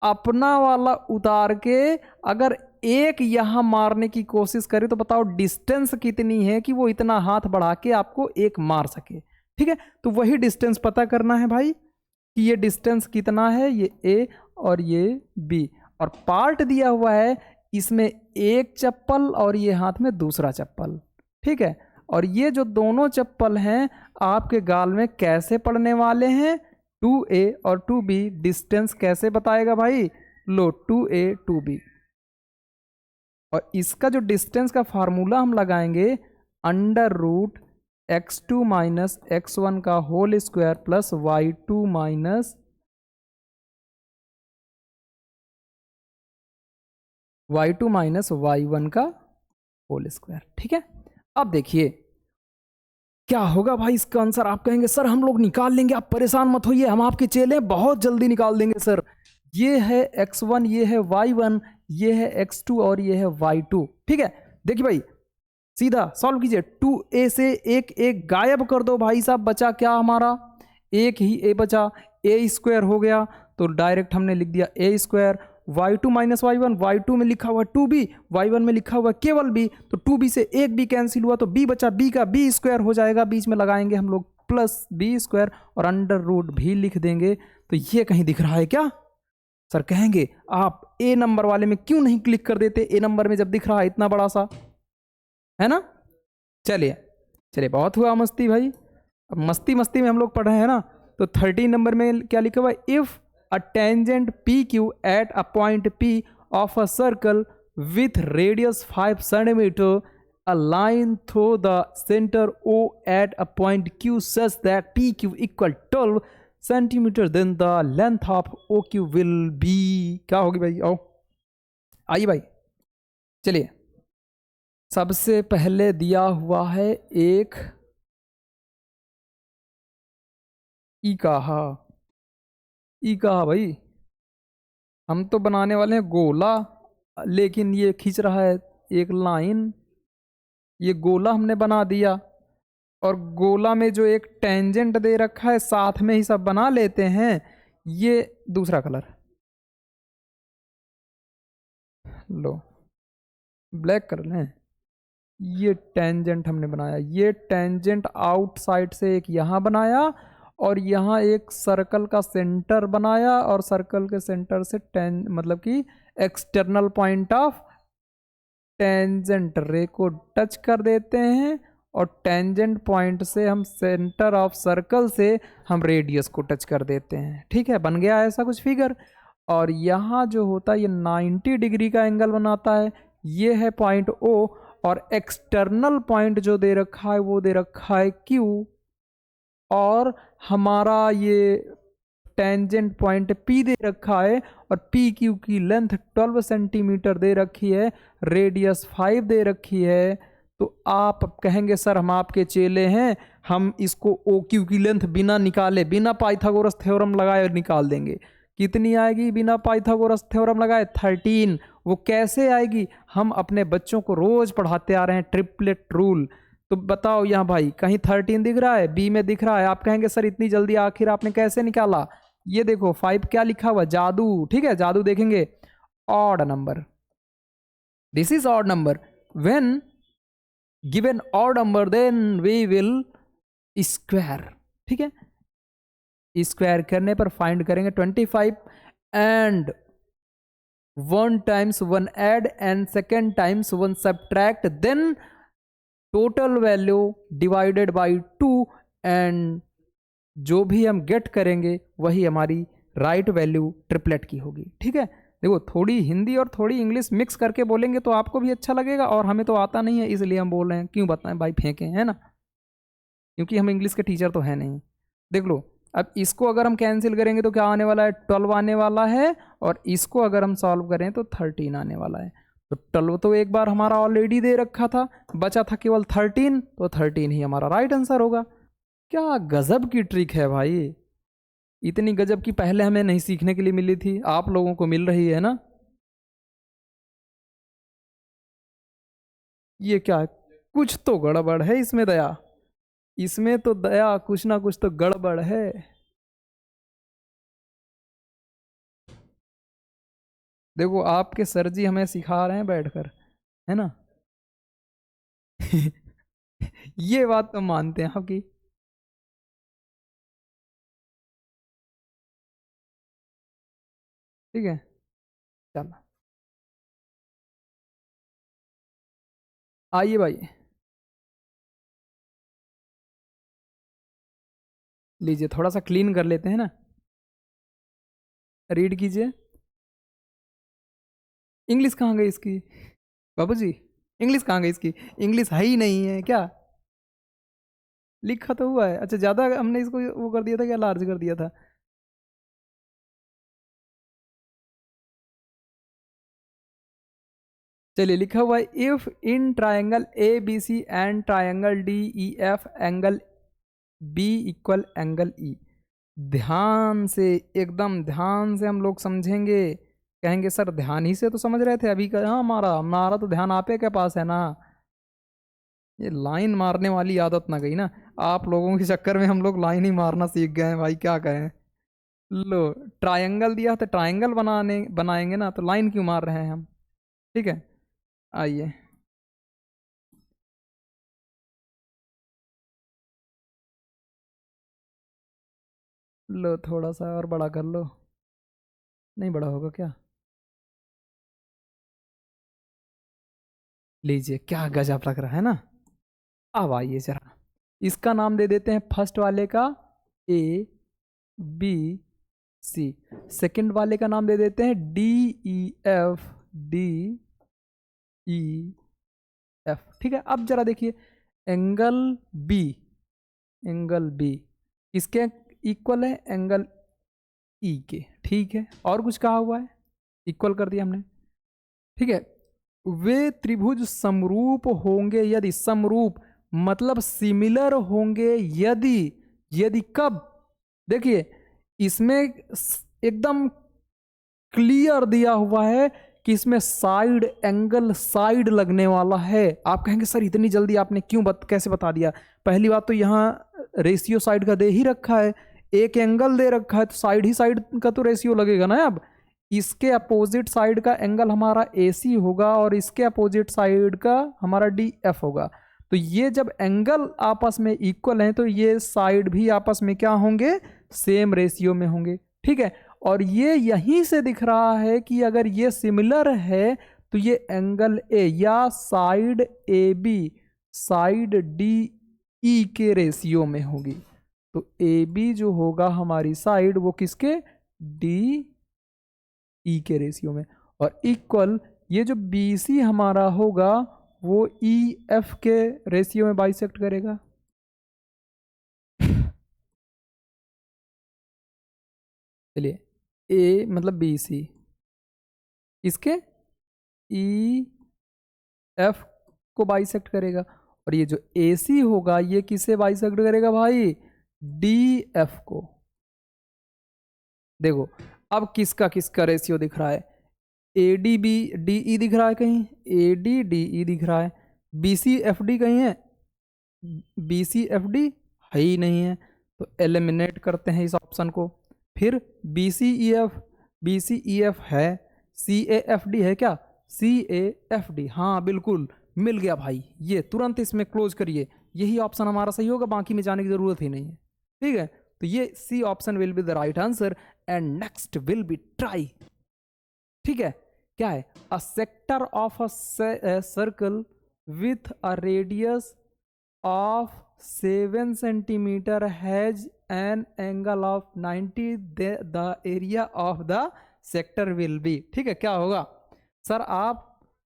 अपना वाला उतार के अगर एक यहाँ मारने की कोशिश करे तो बताओ डिस्टेंस कितनी है कि वो इतना हाथ बढ़ा के आपको एक मार सके, ठीक है। तो वही डिस्टेंस पता करना है भाई कि ये डिस्टेंस कितना है, ये A और ये B, और पार्ट दिया हुआ है इसमें एक चप्पल और ये हाथ में दूसरा चप्पल, ठीक है। और ये जो दोनों चप्पल हैं आपके गाल में कैसे पड़ने वाले हैं, 2A और 2B, डिस्टेंस कैसे बताएगा भाई, लो 2A 2B, और इसका जो डिस्टेंस का फार्मूला हम लगाएंगे under root x2 minus x1 का whole square plus y2 minus y1 का होल स्क्वायर, ठीक है। अब देखिए क्या होगा भाई इसका आंसर, आप कहेंगे सर हम लोग निकाल लेंगे, आप परेशान मत होइए, हम आपके चेले बहुत जल्दी निकाल देंगे सर। ये है x1, ये है y1, ये है x2 और ये है y2, ठीक है। देखिए भाई सीधा सॉल्व कीजिए, 2A से एक एक गायब कर दो भाई साहब, बचा क्या हमारा, एक ही A बचा, A स्क्वायर हो गया, तो डायरेक्ट हमने लिख दिया A square, y2 minus y1, y2 में लिखा हुआ 2B, y1 में लिखा हुआ केवल B, तो 2B से एक B कैंसिल हुआ तो B बचा, B का B स्क्वायर हो जाएगा, बीच में लगाएंगे हम लोग प्लस B स्क्वायर और अंडर रूट भी लिख देंगे। तो ये कहीं दिख रहा है क्या, सर कहेंगे आप A नंबर वाले में क्यों नहीं क्लिक कर देते, A नंबर में जब दिख रहा है इतना बड़ा सा, है ना। चलिए बहुत हुआ मस्ती भाई, अब मस्ती में हम लोग पढ़ रहे हैं ना। तो 13 नंबर में क्या लिखा हुआ है, if a tangent PQ at a point P of a circle with radius 5 centimetre a line through the center O at a point Q such that PQ equal 12 centimetre, then the length of OQ will be, क्या होगी भाई? आओ आइए भाई, चलिए। सबसे पहले दिया हुआ है एक ई कहा, ई कहा भाई, हम तो बनाने वाले हैं गोला, लेकिन ये खींच रहा है एक लाइन, ये गोला हमने बना दिया, और गोला में जो एक टेंजेंट दे रखा है साथ में ही सब बना लेते हैं। ये दूसरा कलर लो, ब्लैक कर लें। ये टेंजेंट हमने बनाया, ये टेंजेंट आउटसाइड से एक यहाँ बनाया, और यहाँ एक सर्कल का सेंटर बनाया, और सर्कल के सेंटर से मतलब कि एक्सटर्नल पॉइंट ऑफ टेंजेंट रे को टच कर देते हैं, और टेंजेंट पॉइंट से हम सेंटर ऑफ सर्कल से हम रेडियस को टच कर देते हैं। ठीक है, बन गया ऐसा कुछ फिगर। और यहाँ जो होता है ये 90 डिग्री का एंगल बनाता है, ये है पॉइंट O, और एक्सटर्नल पॉइंट जो दे रखा है वो दे रखा है Q, और हमारा ये टेंजेंट पॉइंट P दे रखा है, और PQ की लेंथ 12 सेंटीमीटर दे रखी है, रेडियस 5 दे रखी है। तो आप कहेंगे सर हम आपके चेले हैं, हम इसको OQ की लेंथ बिना निकाले, बिना पाइथागोरस थ्योरम लगाए निकाल देंगे। कितनी आएगी बिना पाइथागोरस थ्योरम लगाए? 13। वो कैसे आएगी? हम अपने बच्चों को रोज पढ़ाते आ रहे हैं ट्रिपलेट रूल। तो बताओ यहाँ भाई, कहीं 13 दिख रहा है? बी में दिख रहा है? आप कहेंगे सर इतनी जल्दी आखिर आपने कैसे निकाला? ये देखो 5 क्या लिखा हुआ? जादू। ठीक है, जादू देखेंगे। Odd number, this is odd number. When given odd number then we will square. ठीक है, स्क्वायर करने पर फाइंड करेंगे 25, and 1 times 1 add and second times 1 subtract, then total value divided by 2, and जो भी हम गेट करेंगे वही हमारी राइट वैल्यू ट्रिपलेट की होगी। ठीक है, देखो थोड़ी हिंदी और थोड़ी इंग्लिश मिक्स करके बोलेंगे तो आपको भी अच्छा लगेगा, और हमें तो आता नहीं है इसलिए हम बोल रहे हैं, क्यों बताएं भाई, फेंके है ना, क्योंकि हम इंग्लिश के टीचर तो है नहीं। देख लो, अब इसको अगर हम कैंसिल करेंगे तो क्या आने वाला है? 12 आने वाला है, और इसको अगर हम सॉल्व करें तो 13 आने वाला है। तो 12 तो एक बार हमारा ऑलरेडी दे रखा था, बचा था केवल 13, तो 13 ही हमारा राइट आंसर होगा। क्या गजब की ट्रिक है भाई, इतनी गजब की पहले हमें नहीं सीखने के लिए मिली थी, आप लोगों को मिल रही है ना। ये क्या है? कुछ तो गड़बड़ है इसमें दया, इसमें तो दया कुछ ना कुछ तो गड़बड़ है। देखो आपके सर जी हमें सिखा रहे हैं बैठकर, है ना। ये बात तो मानते हैं आपकी। ठीक है, चलो आइए भाई, लीजिए थोड़ा सा क्लीन कर लेते हैं ना, रीड कीजिए। इंग्लिश कहाँ गई इसकी बाबू जी? इंग्लिश कहाँ गई इसकी? इंग्लिश है ही नहीं है क्या? लिखा तो हुआ है। अच्छा, ज़्यादा हमने इसको वो कर दिया था क्या, लार्ज कर दिया था? चलिए, लिखा हुआ है if in triangle A B C and triangle D E F angle B equal angle E. ध्यान से, एकदम ध्यान से हम लोग समझेंगे। कहेंगे सर ध्यान ही से तो समझ रहे थे अभी का, हाँ हमारा हमारा तो ध्यान आपे के पास है ना। ये लाइन मारने वाली आदत ना गई ना, आप लोगों के चक्कर में हम लोग लाइन ही मारना सीख गए हैं भाई, क्या करें। लो, ट्रायंगल दिया तो ट्रायंगल बनाएंगे ना, तो लाइन क्यों मार रहे हैं हम? ठीक है, आइए। लो थोड़ा सा और बड़ा कर लो, नहीं बड़ा होगा क्या? लीजिए, क्या गजब लग रहा है ना। अब आइए जरा, इसका नाम दे देते हैं फर्स्ट वाले का ए बी सी, सेकंड वाले का नाम दे देते हैं D E F, D E F. ठीक है, अब जरा देखिए एंगल बी, एंगल बी किसके इक्वल है, एंगल ई के। ठीक है, और कुछ कहा हुआ है, इक्वल कर दिया हमने। ठीक है, वे त्रिभुज समरूप होंगे यदि, समरूप मतलब सिमिलर होंगे यदि, यदि कब, देखिए इसमें एकदम क्लियर दिया हुआ है कि इसमें साइड एंगल साइड लगने वाला है। आप कहेंगे सर इतनी जल्दी आपने क्यों कैसे बता दिया। पहली बात तो यहाँ रेशियो साइड का दे ही रखा है, एक एंगल दे रखा है तो साइड ही साइड का तो रेशियो लगेगा ना। अब इसके अपोजिट साइड का एंगल हमारा AC होगा और इसके अपोजिट साइड का हमारा DF होगा। तो ये जब एंगल आपस में इक्वल हैं तो ये साइड भी आपस में क्या होंगे, सेम रेशियो में होंगे। ठीक है, और ये यहीं से दिख रहा है कि अगर ये सिमिलर है तो ये एंगल A या साइड AB साइड DE के रेशियो में होगी। तो AB जो होगा हमारी साइड वो किसके, DE के रेशियो में। और इक्वल ये जो BC हमारा होगा वो EF के रेशियो में बाइसेक्ट करेगा। चलिए A मतलब BC इसके EF को बाइसेक्ट करेगा, और ये जो AC होगा ये किसे बाइसेक्ट करेगा भाई, DF को। देखो अब किसका किसका रेशियो दिख रहा है, ADB DE दिख रहा है कहीं, AD DE दिख रहा है, BC FD कहीं है, BC FD है ही नहीं है, तो एलिमिनेट करते हैं इस ऑप्शन को। फिर BCEF है, CAFD है क्या, CAFD, हाँ बिल्कुल मिल गया भाई, ये तुरंत इसमें क्लोज करिए, यही ऑप्शन हमारा सही होगा, बाकी में जाने की जरूरत ही नहीं है। ठीक है, तो ये C option will be the right answer and next will be try. ठीक है, क्या है, a sector of a circle with a radius of 7 centimeter has an angle of 90, the area of the sector will be। ठीक है, क्या होगा sir, आप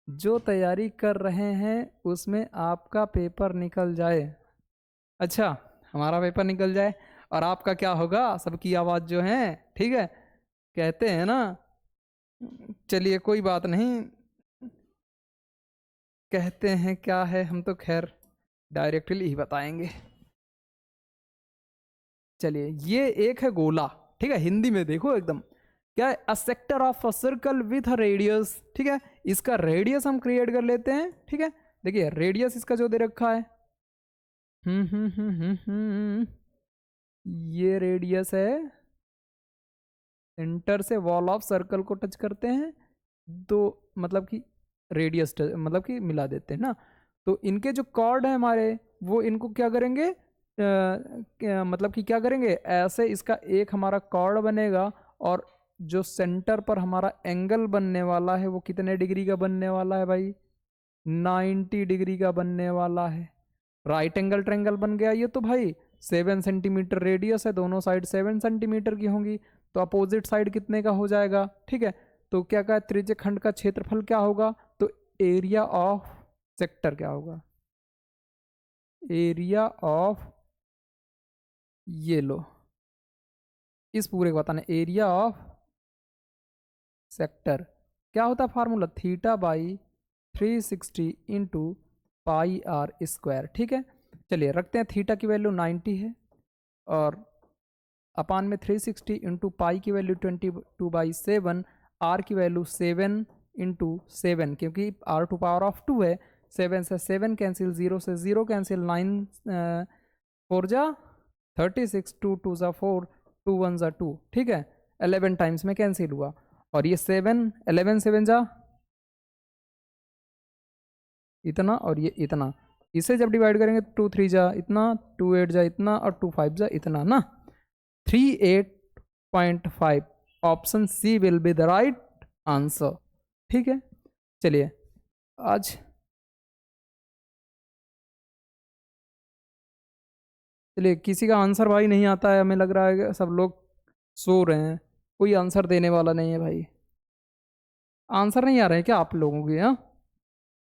जो तैयारी कर रहे हैं उसमें आपका पेपर निकल जाए, अच्छा हमारा पेपर निकल जाए और आपका क्या होगा, सबकी आवाज़ जो है, ठीक है कहते हैं ना, चलिए कोई बात नहीं, कहते हैं क्या है, हम तो खैर डायरेक्टली ही बताएंगे। चलिए ये एक है गोला, ठीक है, हिंदी में देखो एकदम क्या है, a sector of a circle with a radius. ठीक है, इसका रेडियस हम क्रिएट कर लेते हैं। ठीक है, देखिए रेडियस इसका जो दे रखा है, ये रेडियस है, सेंटर से वॉल ऑफ सर्कल को टच करते हैं तो मतलब कि रेडियस मतलब कि मिला देते हैं ना। तो इनके जो कॉर्ड है हमारे, वो इनको क्या करेंगे, मतलब कि क्या करेंगे, ऐसे इसका एक हमारा कॉर्ड बनेगा और जो सेंटर पर हमारा एंगल बनने वाला है वो कितने डिग्री का बनने वाला है भाई, 90 डिग्री का बनने वाला है। राइट एंगल ट्रायंगल बन गया ये तो भाई, 7 सेंटीमीटर रेडियस है, दोनों साइड 7 सेंटीमीटर की होंगी, तो अपोजिट साइड कितने का हो जाएगा। ठीक है, तो क्या कहा, त्रिज्य खंड का क्षेत्रफल क्या होगा, तो एरिया ऑफ सेक्टर क्या होगा, एरिया ऑफ, ये लो इस पूरे को बताना, एरिया ऑफ सेक्टर क्या होता है, formula theta by 360 into pi r square. ठीक है, चलिए रखते हैं, थीटा की वैल्यू 90 है और अपान में 360 इंटू पाई की वैल्यू 22/7, आर की वैल्यू 7 इंटू 7, क्योंकि आर टू पावर ऑफ 2 है, 7 से 7 कैंसिल, 0 से 0 कैंसिल, 9 4 जा 36, 2 2 जा 4, 2 1 जा 2। ठीक है, 11 टाइम्स में कैंसिल हुआ, और ये 7 11 7 जा इतना और ये इतना, इसे जब डिवाइड करेंगे 2 3 जा इतना, 2 8 जा इतना और 2 5 जा इतना ना, 38.5 option C will be the right answer. ठीक है, चलिए आज चलिए किसी का आंसर भाई नहीं आता है, हमें लग रहा है कि सब लोग सो रहे हैं, कोई आंसर देने वाला नहीं है भाई, आंसर नहीं आ रहे हैं क्या आप लोगों के, हाँ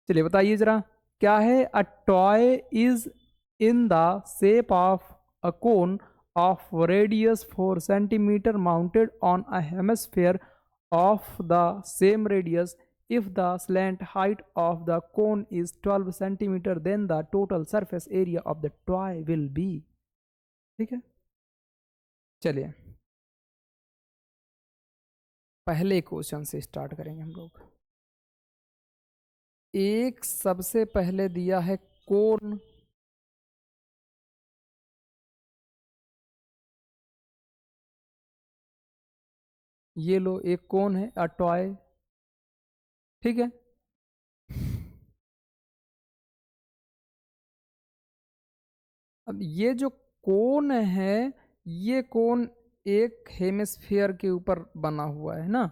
चलिए बताइए जरा। क्या है, a toy is in the shape of a cone of radius 4 centimeter mounted on a hemisphere of the same radius. If the slant height of the cone is 12 centimeter, then the total surface area of the toy will be. ठीक है, चलिए पहले question से start करेंगे हम लोग। एक सबसे पहले दिया है कोन, ये लो एक कोन है अ टॉय, ठीक है। अब ये जो कोन है, ये कोन एक हेमिस्फीयर के ऊपर बना हुआ है ना।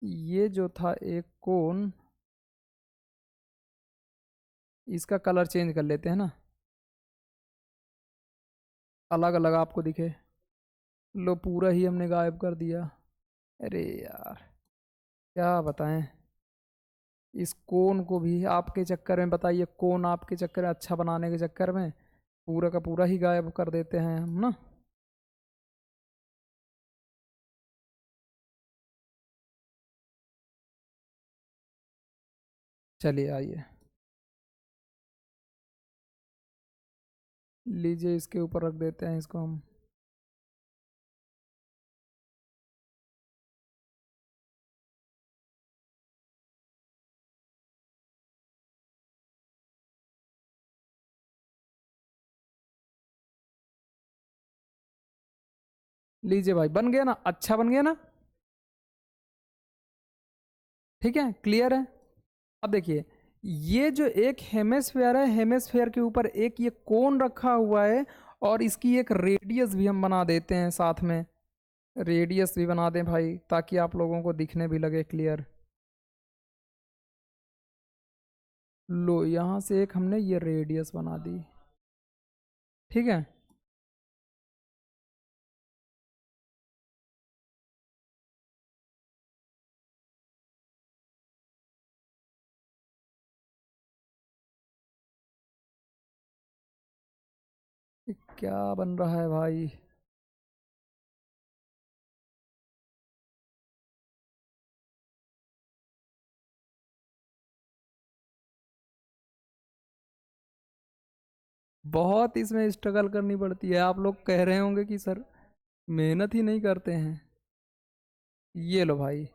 ये जो था एक कोन, इसका कलर चेंज कर लेते हैं ना, अलग अलग आपको दिखे। लो पूरा ही हमने गायब कर दिया। अरे यार क्या बताएं, इस कोन को भी आपके चक्कर में, बताइए कोन आपके चक्कर में अच्छा बनाने के चक्कर में पूरा का पूरा ही गायब कर देते हैं हम ना। चलिए आइए, लीजिए इसके ऊपर रख देते हैं इसको हम। लीजिए भाई, बन गया ना, अच्छा बन गया ना, ठीक है, क्लियर है। अब देखिए, ये जो एक हेमिस्फेयर है, हेमिस्फेयर के ऊपर एक ये कोन रखा हुआ है, और इसकी एक रेडियस भी हम बना देते हैं साथ में। रेडियस भी बना दें भाई, ताकि आप लोगों को दिखने भी लगे क्लियर। लो यहाँ से एक हमने ये रेडियस बना दी, ठीक है। ये क्या बन रहा है भाई, बहुत इसमें स्ट्रगल करनी पड़ती है। आप लोग कह रहे होंगे कि सर मेहनत ही नहीं करते हैं। ये लो भाई,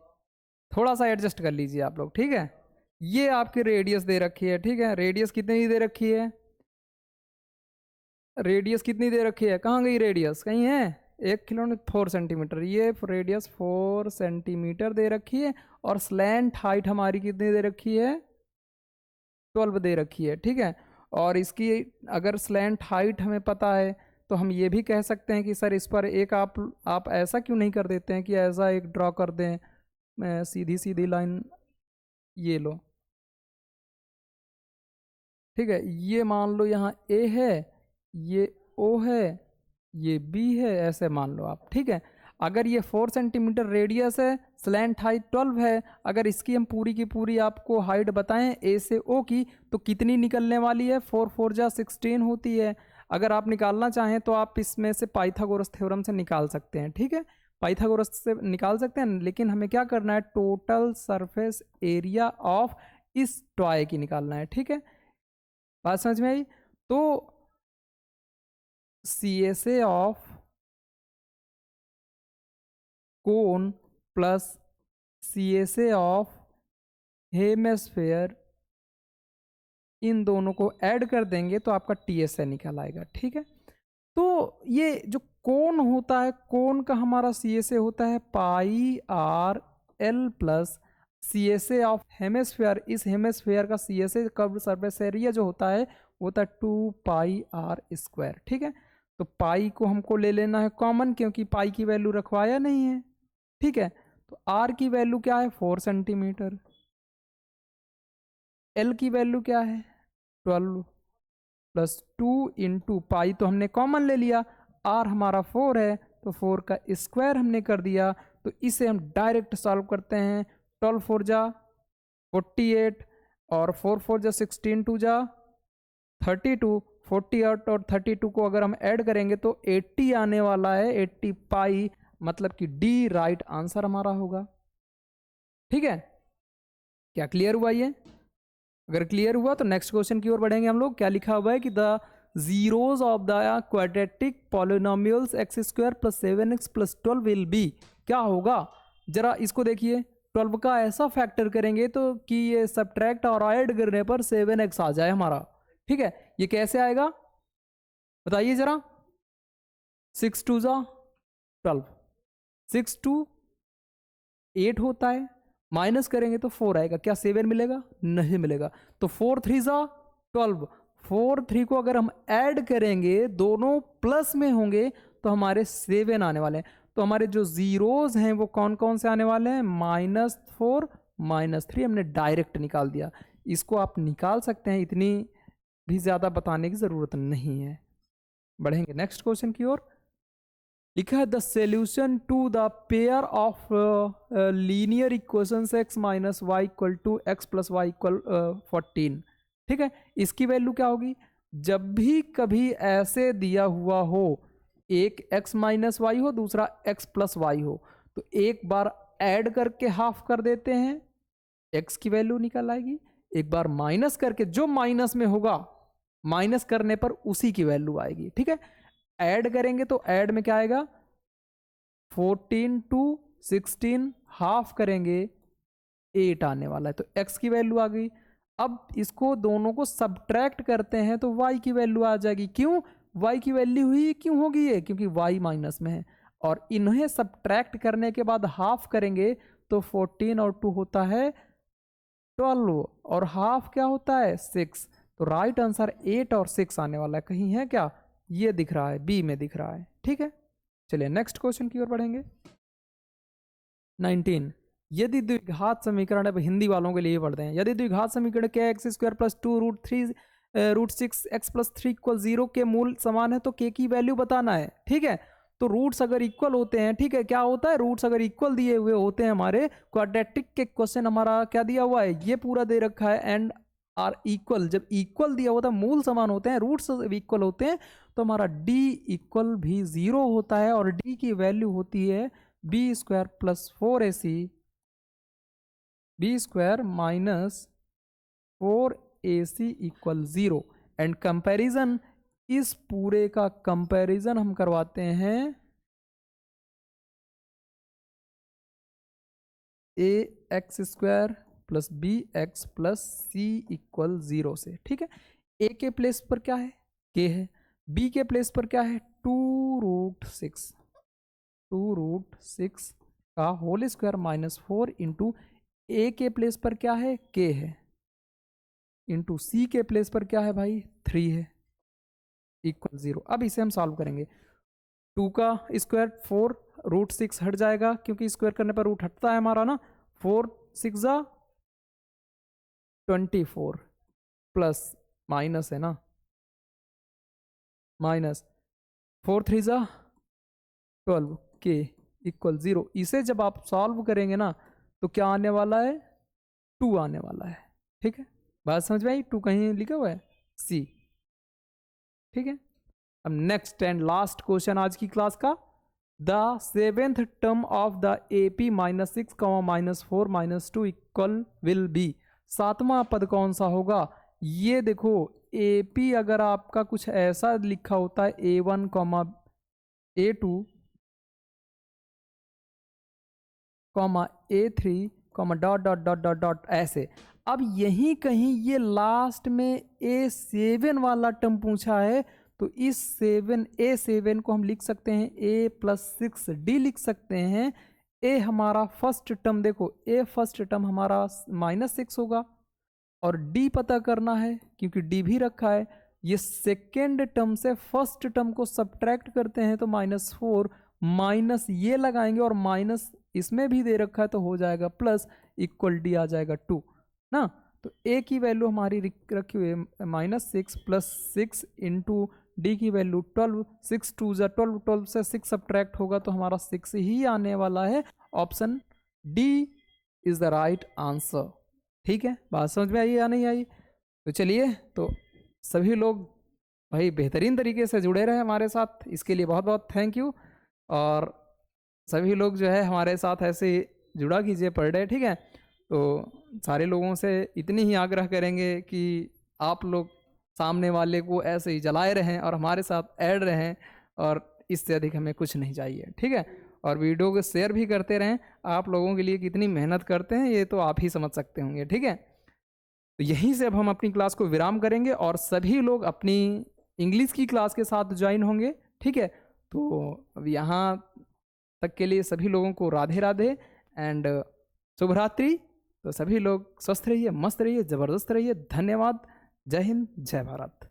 थोड़ा सा एडजस्ट कर लीजिए आप लोग, ठीक है। ये आपकी रेडियस दे रखी है, ठीक है। रेडियस कितनी दे रखी है, रेडियस कितनी दे रखी है, कहाँ गई रेडियस, कहीं है, 1 किलोमीटर 4 सेंटीमीटर, ये रेडियस 4 सेंटीमीटर दे रखी है। और स्लैंट हाइट हमारी कितनी दे रखी है, 12 दे रखी है, ठीक है। और इसकी अगर स्लैंट हाइट हमें पता है, तो हम ये भी कह सकते हैं कि सर इस पर एक आप ऐसा क्यों नहीं कर देते हैं कि ऐसा एक ड्रॉ कर दें, सीधी सीधी लाइन, ये लो, ठीक है। ये मान लो यहाँ ए है, ये ओ है, ये बी है, ऐसे मान लो आप, ठीक है। अगर ये 4 सेंटीमीटर रेडियस है, स्लैंट हाइट 12 है, अगर इसकी हम पूरी की पूरी आपको हाइट बताएं ए से ओ की, तो कितनी निकलने वाली है, 4 4 जा 16 होती है। अगर आप निकालना चाहें तो आप इसमें से पाइथागोरस थ्योरम से निकाल सकते हैं, ठीक है। पाइथागोरस से निकाल सकते हैं, लेकिन हमें क्या करना है, टोटल सरफेस एरिया ऑफ इस टॉय की निकालना है, ठीक है। बात समझ में आई। तो C S A of cone plus C S A of hemisphere, इन दोनों को ऐड कर देंगे तो आपका टी एस ए निकल आएगा, ठीक है। तो ये जो कोन होता है, कोन का हमारा सी एस ए होता है pi r l plus C S A of hemisphere. इस हेमेस्फेयर का C S A curve surface area जो होता है वो होता है 2 पाई r², ठीक है। तो पाई को हमको ले लेना है कॉमन, क्योंकि पाई की वैल्यू रखवाया नहीं है, ठीक है। तो आर की वैल्यू क्या है, 4 सेंटीमीटर। एल की वैल्यू क्या है, 12 प्लस 2 इंटू पाई तो हमने कॉमन ले लिया, आर हमारा 4 है तो 4 का स्क्वायर हमने कर दिया। तो इसे हम डायरेक्ट सॉल्व करते हैं, 12 4 जा 48, और 4 4 जा 16, 2 जा 32, 48 और 32 को अगर हम ऐड करेंगे तो 80 आने वाला है, 80 पाई, मतलब कि डी राइट आंसर हमारा होगा। ठीक है, क्या क्लियर हुआ ये? अगर क्लियर हुआ तो नेक्स्ट क्वेश्चन की ओर बढ़ेंगे हम लोग। क्या लिखा हुआ है कि the zeros of the quadratic polynomials x square plus 7x plus 12 will be. क्या होगा, जरा इसको देखिए। 12 का ऐसा फैक्टर करेंगे तो कि ये सब्ट्रैक्ट और ऐड करने पर 7x आ जाए हमारा। ठीक है, ये कैसे आएगा बताइए जरा। 6 2 जा 12, 6 2 8 होता है, माइनस करेंगे तो 4 आएगा। क्या 7 मिलेगा? नहीं मिलेगा। तो 4 3 जा 12, 4 3 को अगर हम ऐड करेंगे, दोनों प्लस में होंगे तो हमारे 7 आने वाले हैं। तो हमारे जो जीरोज हैं वो कौन कौन से आने वाले हैं? -4 -3 हमने डायरेक्ट निकाल दिया। इसको आप निकाल सकते हैं, इतनी भी ज़्यादा बताने की ज़रूरत नहीं है। बढ़ेंगे नेक्स्ट क्वेश्चन की ओर। लिखा है the solution to the pair of linear equations x minus y equal to x plus y equal 14। ठीक है, इसकी वैल्यू क्या होगी? जब भी कभी ऐसे दिया हुआ हो, एक x माइनस वाई हो, दूसरा x प्लस वाई हो, तो एक बार ऐड करके हाफ कर देते हैं, x की वैल्यू निकल आएगी। एक बार माइनस करके, जो माइनस में होगा माइनस करने पर उसी की वैल्यू आएगी। ठीक है, ऐड करेंगे तो ऐड में क्या आएगा? 14 टू 16, हाफ करेंगे 8 आने वाला है, तो x की वैल्यू आ गई। अब इसको दोनों को सब्ट्रैक्ट करते हैं तो y की वैल्यू आ जाएगी। क्यों y की वैल्यू हुई? क्यों होगी ये? क्योंकि y माइनस में है। और इन्हें सब्ट्रैक्ट करने के बाद हाफ करेंगे तो 14 और 2 होता है 12, और हाफ क्या होता है? 6। तो राइट आंसर 8 और 6 आने वाला है। कहीं है क्या? ये दिख रहा है, बी में दिख रहा है। ठीक है, चलिए नेक्स्ट क्वेश्चन की ओर बढ़ेंगे। 19, यदि द्विघात समीकरण, अब हिंदी वालों के लिए पढ़ते हैं। यदि द्विघात समीकरण के x square plus 2 root 6 x plus 3 equal 0 के मूल समान है तो के की वैल्यू बताना है। ठीक है, तो रूट्स अगर इक्वल होते हैं, ठीक है, क्या होता है? रूट्स अगर इक्वल दिए हुए होते हैं, हमारे क्वाड्रेटिक के क्वेश्चन हमारा क्या दिया हुआ है? ये पूरा दे रखा है, एंड आर इक्वल। जब इक्वल दिया होता है, मूल समान होते हैं, रूट्स इक्वल होते हैं, तो हमारा डी इक्वल भी 0 होता है, और डी की वैल्यू होती है b square plus 4ac, b square minus 4ac equal 0। And comparison, इस पूरे का कंपैरिजन हम करवाते हैं a x square plus b x plus c equal 0 से। ठीक है, ए के प्लेस पर क्या है? के है। बी के प्लेस पर क्या है? 2√6, 2√6 का होल स्क्वायर माइनस 4 इंटू ए के प्लेस पर क्या है? के है, इंटू सी के प्लेस पर क्या है भाई? 3 है, इक्वल 0। अब इसे हम सॉल्व करेंगे। 2 का स्क्वायर 4√6 हट जाएगा, क्योंकि स्क्वायर करने पर रूट हटता है हमारा ना। 4 6 जा 24 प्लस माइनस है ना, माइनस 4 3 जा 12 के इक्वल 0। इसे जब आप सॉल्व करेंगे ना तो क्या आने वाला है? 2 आने वाला है। ठीक है, बात समझ में आई? 2 कहीं लिखा हुआ है सी। ठीक है, अब नेक्स्ट एंड लास्ट क्वेश्चन आज की क्लास का। The 7th term of the AP -6, -4 -2 equal will be. 7वां पद कौन सा होगा? ये देखो, AP अगर आपका कुछ ऐसा लिखा होता है A1, A2, A3, dot dot dot dot dot ऐसे। अब यहीं कहीं ये लास्ट में A7 वाला टर्म पूछा है, तो इस A7 को हम लिख सकते हैं A+6D लिख सकते हैं। A हमारा फर्स्ट टर्म, देखो A फर्स्ट टर्म हमारा -6 होगा, और D पता करना है क्योंकि D भी रखा है। ये सेकेंड टर्म से फर्स्ट टर्म को सब्ट्रैक्ट करते हैं तो -4, माइनस ये लगाएंगे, और माइनस इसमें भी दे रखा है तो हो जाएगा प्लस, इक्वल D आ जाएगा 2 ना। तो A की वैल्यू हमारी रखी हुई है -6 प्लस 6 इंटू D की वैल्यू 12, 6 2 जा 12, 12 से 6 सब्ट्रैक्ट होगा तो हमारा 6 ही आने वाला है। Option D is the right answer. ठीक है, बात समझ में आई या नहीं आई? तो चलिए, तो सभी लोग भाई बेहतरीन तरीके से जुड़े रहे हमारे साथ, इसके लिए बहुत बहुत थैंक यू। और सभी लोग जो है हमारे साथ ऐसे जुड़ा कीजिए पर डे, ठीक है। तो सारे लोगों से इतनी ही आग्रह करेंगे कि आप लोग सामने वाले को ऐसे ही जलाए रहें और हमारे साथ ऐड रहें, और इससे अधिक हमें कुछ नहीं चाहिए, ठीक है। और वीडियो को शेयर भी करते रहें। आप लोगों के लिए कितनी मेहनत करते हैं ये तो आप ही समझ सकते होंगे, ठीक है। तो यहीं से अब हम अपनी क्लास को विराम करेंगे और सभी लोग अपनी इंग्लिश की क्लास के साथ ज्वाइन होंगे, ठीक है। तो अब यहाँ तक के लिए सभी लोगों को राधे राधे एंड शुभ रात्रि। तो सभी लोग स्वस्थ रहिए, मस्त रहिए, ज़बरदस्त रहिए। धन्यवाद। जय हिंद, जय भारत।